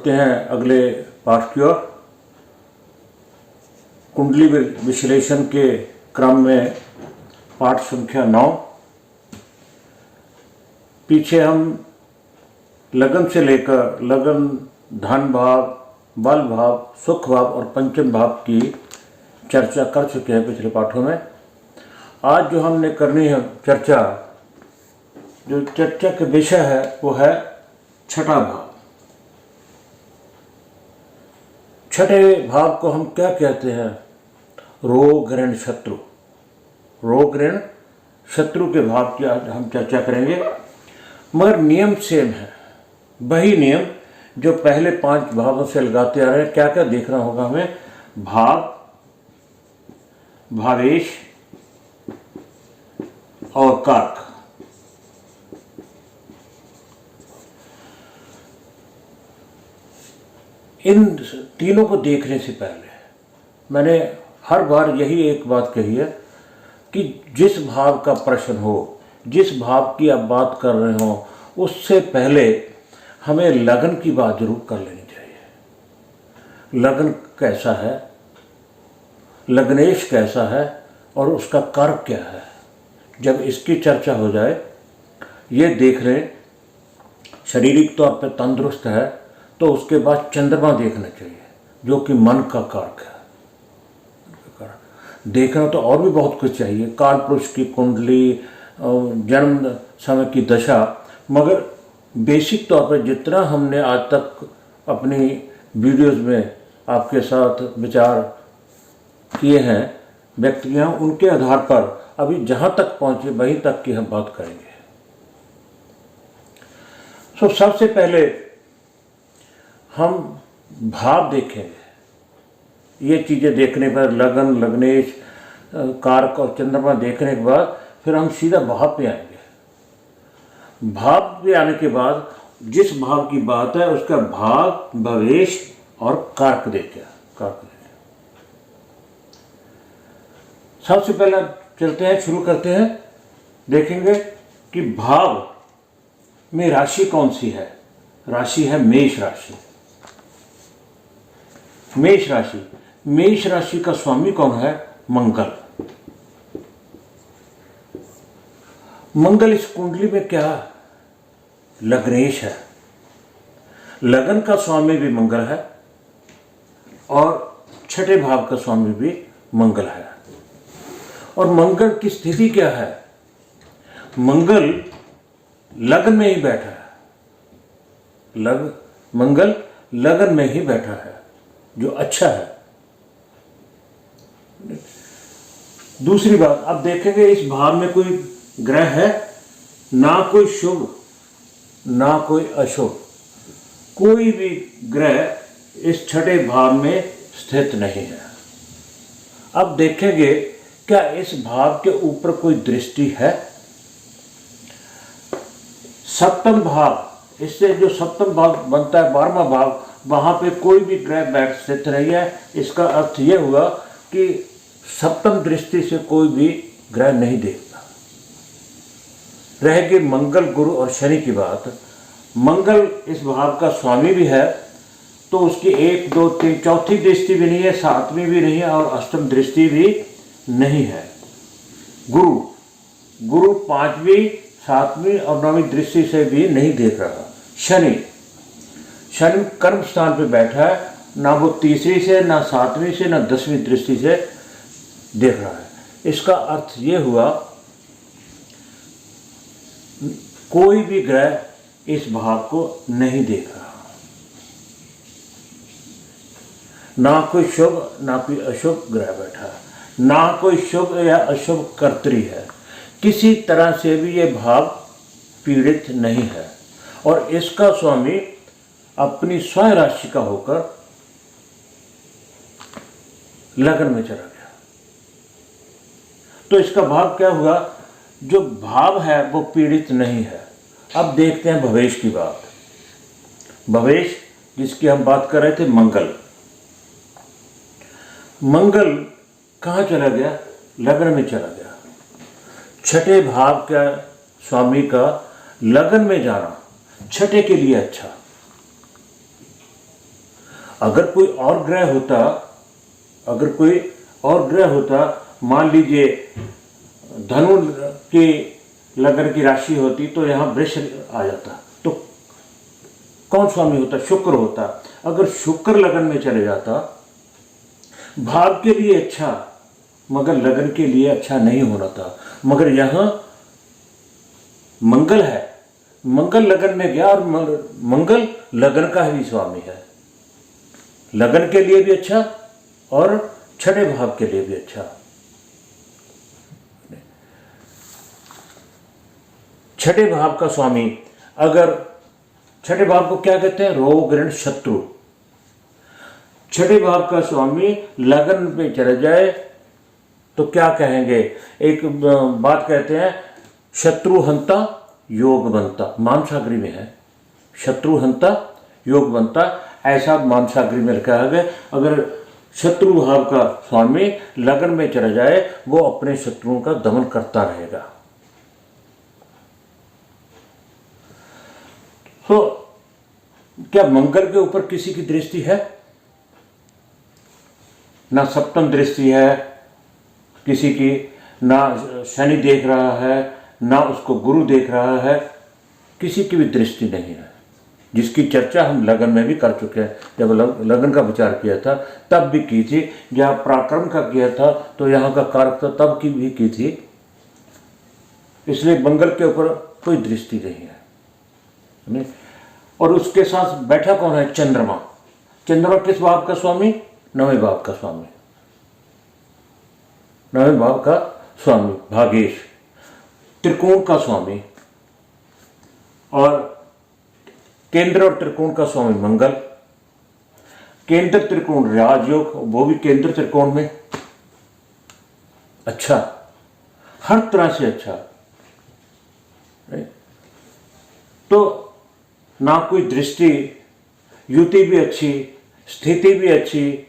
बढ़ते हैं अगले पाठ की ओर। कुंडली विश्लेषण के क्रम में पाठ संख्या 9। पीछे हम लगन से लेकर लगन, धन भाव, बल भाव, सुख भाव और पंचम भाव की चर्चा कर चुके हैं पिछले पाठों में। आज जो हमने करनी है चर्चा, जो चर्चा का विषय है वो है छठा भाव। छठे भाव को हम क्या कहते हैं? रोग, ऋण, शत्रु। रोग, ऋण, शत्रु के भाव की आज हम चर्चा करेंगे, मगर नियम सेम है। वही नियम जो पहले 5 भावों से लगाते आ रहे हैं। क्या क्या देखना होगा हमें? भाव, भावेश और कारक। इन तीनों को देखने से पहले मैंने हर बार यही एक बात कही है कि जिस भाव का प्रश्न हो, जिस भाव की आप बात कर रहे हो, उससे पहले हमें लगन की बात जरूर कर लेनी चाहिए। लगन कैसा है, लग्नेश कैसा है और उसका कारक क्या है। जब इसकी चर्चा हो जाए, ये देख लें शारीरिक तौर पर तंदुरुस्त है, तो उसके बाद चंद्रमा देखना चाहिए जो कि मन का कारक है। देखना तो और भी बहुत कुछ चाहिए, काल पुरुष की कुंडली, जन्म समय की दशा, मगर बेसिक तौर पर जितना हमने आज तक अपनी वीडियोस में आपके साथ विचार किए हैं व्यक्त किए हैं, उनके आधार पर अभी जहाँ तक पहुँचे वहीं तक की हम बात करेंगे। सबसे पहले हम भाव देखेंगे। ये चीज़ें देखने पर लगन, लग्नेश, कारक और चंद्रमा देखने के बाद फिर हम सीधा भाव पे आएंगे। भाव पे आने के बाद जिस भाव की बात है उसका भाव, भवेश और कारक देखें। सबसे पहले चलते हैं, शुरू करते हैं। देखेंगे कि भाव में राशि कौन सी है। राशि है मेष राशि। मेष राशि, मेष राशि का स्वामी कौन है? मंगल। मंगल इस कुंडली में क्या? लग्नेश है। लगन का स्वामी भी मंगल है और छठे भाव का स्वामी भी मंगल है। और मंगल की स्थिति क्या है? मंगल लगन में ही बैठा है। मंगल लगन में ही बैठा है, जो अच्छा है। दूसरी बात, अब देखेंगे इस भाव में कोई ग्रह है, ना कोई शुभ ना कोई अशुभ। कोई भी ग्रह इस छठे भाव में स्थित नहीं है। अब देखेंगे क्या इस भाव के ऊपर कोई दृष्टि है? सप्तम भाव, इससे जो सप्तम भाव बनता है 12वां भाव, वहाँ पे कोई भी ग्रह बैठ स्थित नहीं है। इसका अर्थ यह हुआ कि सप्तम दृष्टि से कोई भी ग्रह नहीं देखता। रहेगी मंगल, गुरु और शनि की बात। मंगल इस भाव का स्वामी भी है, तो उसकी 1, 2, 3 चौथी दृष्टि भी नहीं है, 7वीं भी नहीं है और अष्टम दृष्टि भी नहीं है। गुरु 5वीं, 7वीं और 9वीं दृष्टि से भी नहीं देख रहा। शनि कर्म स्थान पे बैठा है, ना वो 3री से, ना 7वीं से, ना 10वीं दृष्टि से देख रहा है। इसका अर्थ ये हुआ कोई भी ग्रह इस भाव को नहीं देख रहा। ना कोई शुभ ना कोई अशुभ ग्रह बैठा है, ना कोई शुभ या अशुभ कर्तरी है। किसी तरह से भी ये भाव पीड़ित नहीं है और इसका स्वामी अपनी स्वयं राशि का होकर लगन में चला गया। तो इसका भाव क्या हुआ? जो भाव है वो पीड़ित नहीं है। अब देखते हैं भवेश की बात। भवेश जिसकी हम बात कर रहे थे, मंगल कहाँ चला गया? लगन में चला गया। छठे भाव का स्वामी का लगन में जाना छठे के लिए अच्छा। अगर कोई और ग्रह होता, अगर कोई और ग्रह होता, मान लीजिए धनु की लगन की राशि होती तो यहाँ वृष आ जाता, तो कौन स्वामी होता? शुक्र होता। अगर शुक्र लगन में चले जाता, भाव के लिए अच्छा मगर लगन के लिए अच्छा नहीं होना था, मगर यहाँ मंगल है, मंगल लगन में गया और मंगल लगन का ही स्वामी है, लगन के लिए भी अच्छा और छठे भाव के लिए भी अच्छा। छठे भाव का स्वामी, अगर छठे भाव को क्या कहते हैं? रोग ऋण शत्रु। छठे भाव का स्वामी लगन पे चले जाए तो क्या कहेंगे? एक बात कहते हैं, शत्रु हंता योग बनता, मानसागरी में है, शत्रु हंता योग बनता, ऐसा मानसागरी में लिखा है। अगर शत्रु भाव का स्वामी लगन में चला जाए, वो अपने शत्रुओं का दमन करता रहेगा। तो क्या मंगल के ऊपर किसी की दृष्टि है? ना सप्तम दृष्टि है किसी की, ना शनि देख रहा है, ना उसको गुरु देख रहा है, किसी की भी दृष्टि नहीं है, जिसकी चर्चा हम लगन में भी कर चुके हैं। जब लगन का विचार किया था तब भी की थी, जहाँ पराक्रम का किया था तो यहाँ का कारक था तब की भी की थी। इसलिए मंगल के ऊपर कोई दृष्टि नहीं है, नहीं? और उसके साथ बैठा कौन है? चंद्रमा। चंद्रमा किस भाव का स्वामी? नवें भाव का स्वामी, नवें भाव का स्वामी भागेश, त्रिकोण का स्वामी, और केंद्र और त्रिकोण का स्वामी मंगल। केंद्र त्रिकोण राजयोग, वो भी केंद्र त्रिकोण में अच्छा, हर तरह से अच्छा। तो ना कोई दृष्टि, युति भी अच्छी, स्थिति भी अच्छी,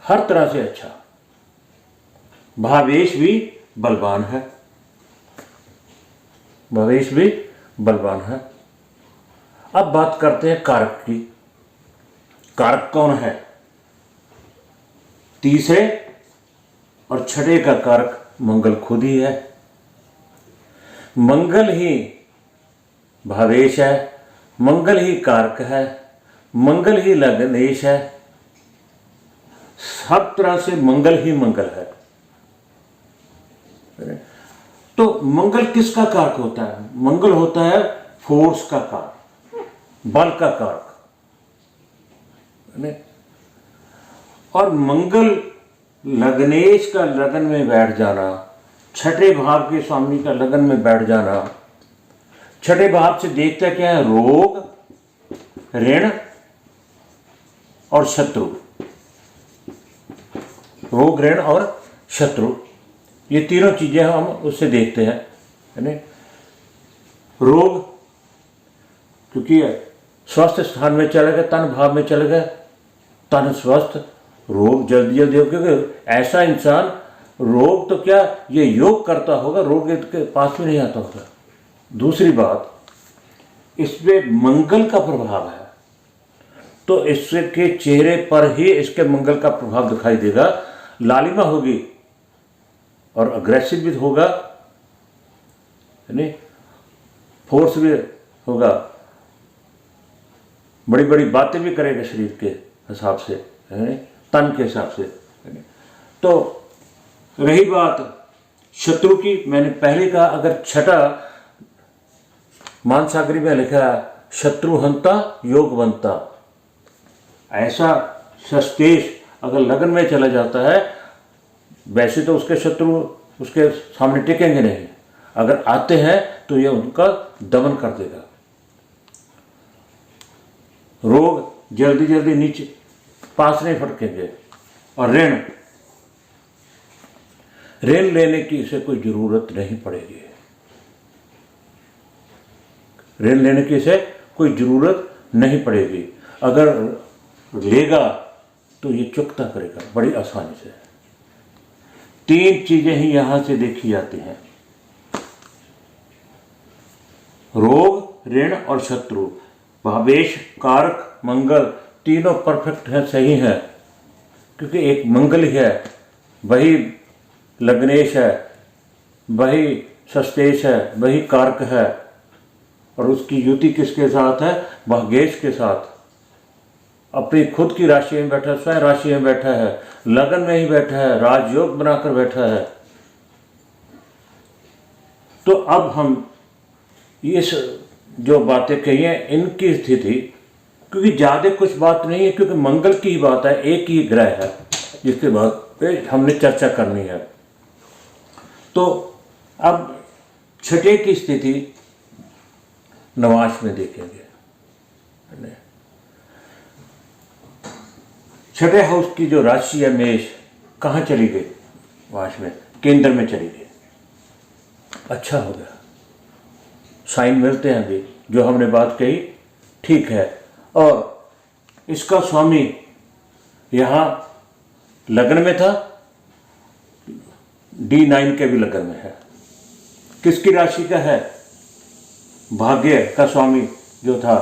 हर तरह से अच्छा। भावेश भी बलवान है, भावेश भी बलवान है। अब बात करते हैं कारक की। कारक कौन है? तीसरे और छठे का कारक मंगल खुद ही है। मंगल ही भावेश है, मंगल ही कारक है, मंगल ही लगनेश है, सब तरह से मंगल ही मंगल है। तो मंगल किसका कारक होता है? मंगल होता है फोर्स का कारक, बल का कारक। और मंगल लगनेश का लगन में बैठ जाना, छठे भाव के स्वामी का लगन में बैठ जाना, छठे भाव से देखता क्या है? रोग, ऋण और शत्रु। रोग, ऋण और शत्रु, ये तीनों चीजें हम उससे देखते हैं, है ना? रोग क्योंकि स्वस्थ स्थान में चले गए, तन भाव में चले गए, तन स्वस्थ, रोग जल्दी जल्दी हो, क्योंकि ऐसा इंसान रोग तो क्या ये योग करता होगा, रोग इसके पास भी नहीं आता होगा। दूसरी बात, इसमें मंगल का प्रभाव है, तो इसके चेहरे पर ही इसके मंगल का प्रभाव दिखाई देगा। लालिमा होगी और अग्रेसिव भी होगा, नहीं? फोर्स भी होगा, बड़ी बड़ी बातें भी करेगा शरीर के हिसाब से, है? तन के हिसाब से, है? तो रही बात शत्रु की, मैंने पहले कहा अगर छठा मानसागरी में लिखा शत्रु हंता योग बनता, ऐसा सस्तेश अगर लगन में चला जाता है, वैसे तो उसके शत्रु उसके सामने टिकेंगे नहीं, अगर आते हैं तो ये उनका दमन कर देगा। रोग जल्दी जल्दी नीचे पास नहीं फटकेंगे। और ऋण, ऋण लेने की इसे कोई जरूरत नहीं पड़ेगी, ऋण लेने की इसे कोई जरूरत नहीं पड़ेगी। अगर लेगा तो ये चुकता करेगा बड़ी आसानी से। तीन चीजें ही यहां से देखी जाती हैं, रोग, ऋण और शत्रु। भावेश कारक मंगल तीनों परफेक्ट हैं, सही हैं, क्योंकि एक मंगल ही है, वही लग्नेश है, वही सस्तेश है, वही कारक है, और उसकी युति किसके साथ है? भाग्येश के साथ। अपनी खुद की राशि में बैठा, स्वयं राशि में बैठा है, लगन में ही बैठा है, राजयोग बनाकर बैठा है। तो अब हम इस जो बातें कही हैं इनकी स्थिति, क्योंकि ज़्यादा कुछ बात नहीं है, क्योंकि मंगल की ही बात है, एक ही ग्रह है जिसके बाद हमने चर्चा करनी है। तो अब छठे की स्थिति नवांश में देखेंगे। छठे हाउस की जो राशि है मेष, कहाँ चली गई? नवांश में, केंद्र में चली गई। अच्छा हो गया, साइन मिलते हैं अभी, जो हमने बात कही ठीक है। और इसका स्वामी यहाँ लग्न में था, D9 के भी लग्न में है। किसकी राशि का है? भाग्य का स्वामी जो था,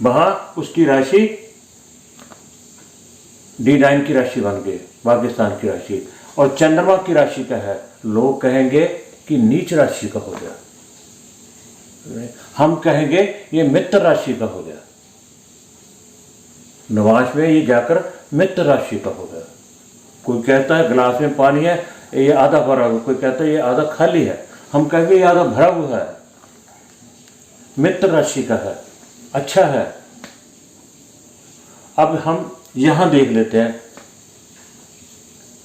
वहां उसकी राशि D9 की राशि बन गई, पाकिस्तान की राशि। और चंद्रमा की राशि का है, लोग कहेंगे कि नीच राशि का हो गया, हम कहेंगे ये मित्र राशि का हो गया। नवांश में ये जाकर मित्र राशि का हो गया। कोई कहता है गिलास में पानी है, ये आधा भरा हुआ, कोई कहता है ये आधा खाली है, हम कहेंगे ये आधा भरा हुआ है, मित्र राशि का है, अच्छा है। अब हम यहां देख लेते हैं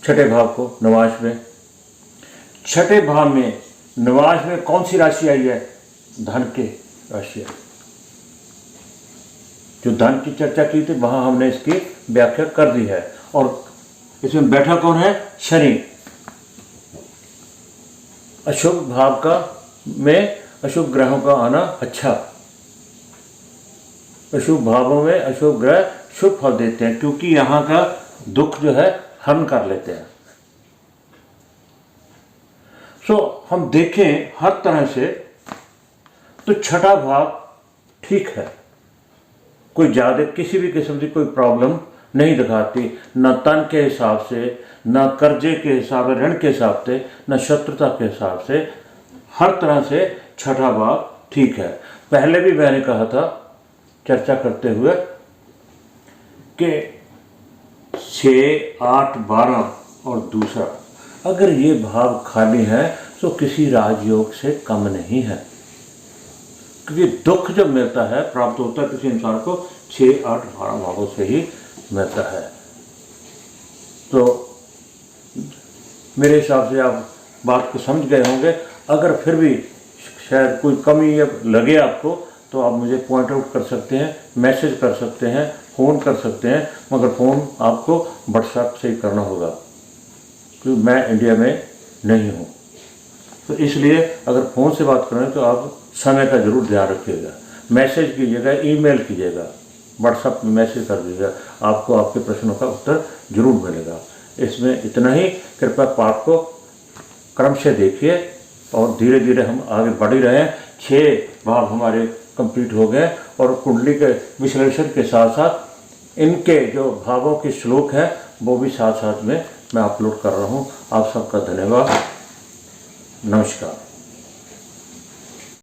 छठे भाव को, नवांश में। छठे भाव में नवांश में कौन सी राशि आई है? धन की राशि है। जो धन की चर्चा की थी वहां हमने इसकी व्याख्या कर दी है। और इसमें बैठा कौन है? शनि। अशुभ भाव का में अशुभ ग्रहों का आना अच्छा। अशुभ भावों में अशुभ ग्रह शुभ फल देते हैं, क्योंकि यहाँ का दुख जो है हरण कर लेते हैं। हम देखें हर तरह से तो छठा भाव ठीक है, कोई ज़्यादा किसी भी किस्म की कोई प्रॉब्लम नहीं दिखाती, न तन के हिसाब से, न कर्जे के हिसाब से, ऋण के हिसाब से, न शत्रुता के हिसाब से, हर तरह से छठा भाव ठीक है। पहले भी मैंने कहा था चर्चा करते हुए कि 6, 8, 12 और दूसरा, अगर ये भाव खाली है तो किसी राजयोग से कम नहीं है, क्योंकि दुख जब मिलता है, प्राप्त होता है किसी इंसान को 6, 8, 12 भावों से ही मिलता है। तो मेरे हिसाब से आप बात को समझ गए होंगे। अगर फिर भी शायद कोई कमी लगे आपको तो आप मुझे पॉइंट आउट कर सकते हैं, मैसेज कर सकते हैं, फ़ोन कर सकते हैं, मगर फ़ोन आपको व्हाट्सएप से ही करना होगा, क्योंकि मैं इंडिया में नहीं हूँ। तो इसलिए अगर फ़ोन से बात करें तो आप समय का ज़रूर ध्यान रखिएगा, मैसेज कीजिएगा, ईमेल कीजिएगा, व्हाट्सएप में मैसेज कर दीजिएगा, आपको आपके प्रश्नों का उत्तर जरूर मिलेगा। इसमें इतना ही। कृपया पाठ को क्रम से देखिए और धीरे धीरे हम आगे बढ़ ही रहे हैं। 6 भाव हमारे कंप्लीट हो गए और कुंडली के विश्लेषण के साथ साथ इनके जो भावों के श्लोक हैं वो भी साथ साथ में मैं अपलोड कर रहा हूँ। आप सबका धन्यवाद, नमस्कार।